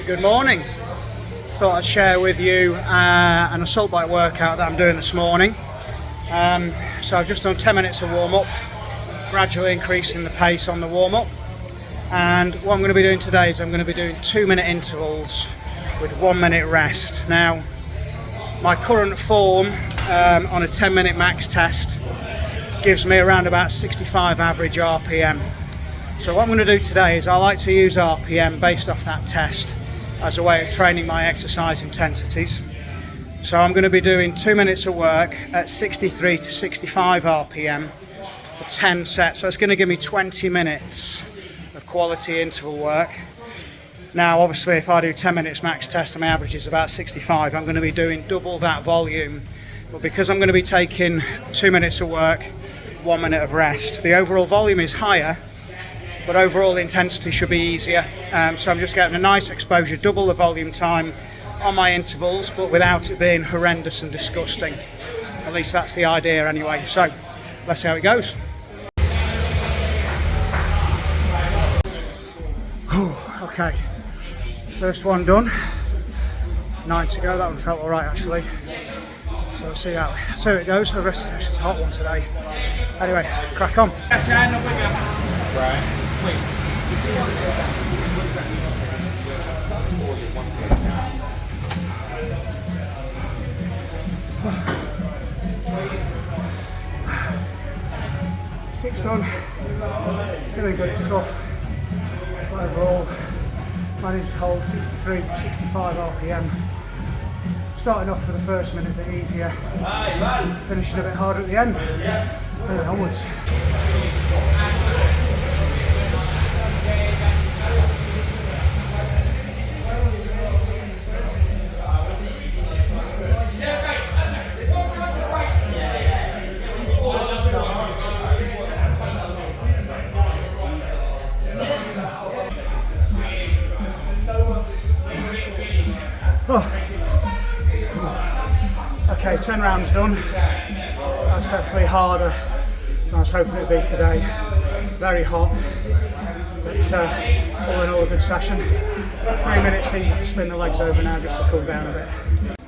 Good morning. Thought I'd share with you an assault bike workout that I'm doing this morning. So I've just done 10 minutes of warm-up, gradually increasing the pace on the warm-up. And what I'm going to be doing today is I'm going to be doing 2-minute intervals with 1 minute rest. Now, my current form on a 10-minute max test gives me around about 65 average RPM. So what I'm going to do today is I like to use RPM based off that test as a way of training my exercise intensities. So I'm going to be doing 2 minutes of work at 63 to 65 RPM for 10 sets. So it's going to give me 20 minutes of quality interval work. Now obviously if I do 10 minutes max test and my average is about 65, I'm going to be doing double that volume. But because I'm going to be taking 2 minutes of work, 1 minute of rest, the overall volume is higher, but overall intensity should be easier. So I'm just getting a nice exposure, double the volume time on my intervals, but without it being horrendous and disgusting. At least that's the idea anyway. So let's see how it goes. Okay, first one done. 9 to go. That one felt alright actually. So let's see how it goes. The rest is a hot one today. Anyway, crack on. Right. 6 done. Feeling good, it's tough. But overall, managed to hold 63 to 65 RPM. Starting off for the first minute a bit easier, finishing a bit harder at the end. Moving onwards. Okay, 10 rounds done. That's definitely harder than I was hoping it would be today. Very hot, but all in all a good session. 3 minutes easy to spin the legs over now just to cool down a bit.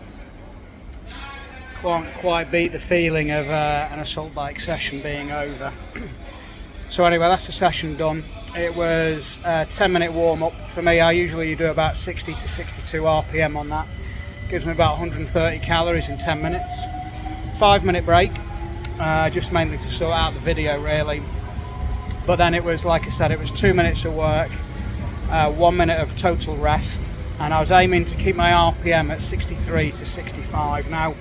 Can't quite beat the feeling of an assault bike session being over. So anyway, that's the session done. It was a 10-minute warm-up. For me, I usually do about 60 to 62 RPM on that. Gives me about 130 calories in 10 minutes. 5-minute break, just mainly to sort out the video really. But then it was, like I said, it was 2 minutes of work, 1 minute of total rest, and I was aiming to keep my RPM at 63 to 65. Now,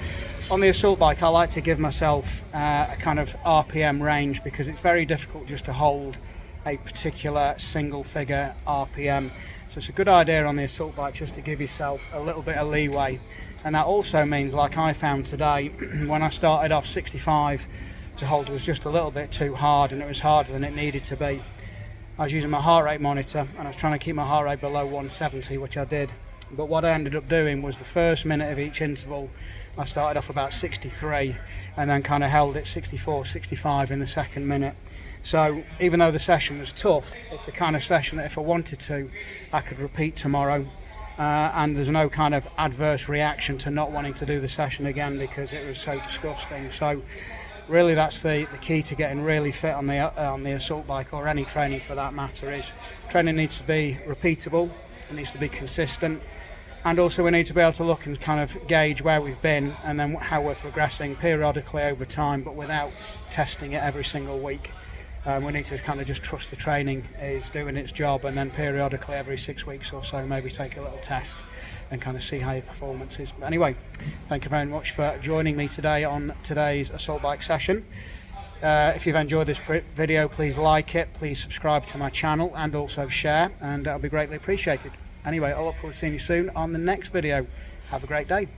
on the assault bike, I like to give myself a kind of RPM range because it's very difficult just to hold a particular single figure RPM. So it's a good idea on the assault bike just to give yourself a little bit of leeway. And that also means, like I found today, when I started off 65 to hold was just a little bit too hard, and it was harder than it needed to be. I was using my heart rate monitor and I was trying to keep my heart rate below 170, which I did. But what I ended up doing was the first minute of each interval, I started off about 63 and then kind of held it 64, 65 in the second minute. So even though the session was tough, it's the kind of session that if I wanted to, I could repeat tomorrow. And there's no kind of adverse reaction to not wanting to do the session again because it was so disgusting. So really that's the key to getting really fit on the assault bike, or any training for that matter, is training needs to be repeatable, it needs to be consistent, and also we need to be able to look and kind of gauge where we've been and then how we're progressing periodically over time, but without testing it every single week. We need to kind of just trust the training is doing its job, and then periodically every 6 weeks or so maybe take a little test and kind of see how your performance is. But anyway, thank you very much for joining me today on today's assault bike session. If you've enjoyed this video, please like it, please subscribe to my channel and also share, and that'll be greatly appreciated. Anyway, I look forward to seeing you soon on the next video. Have a great day.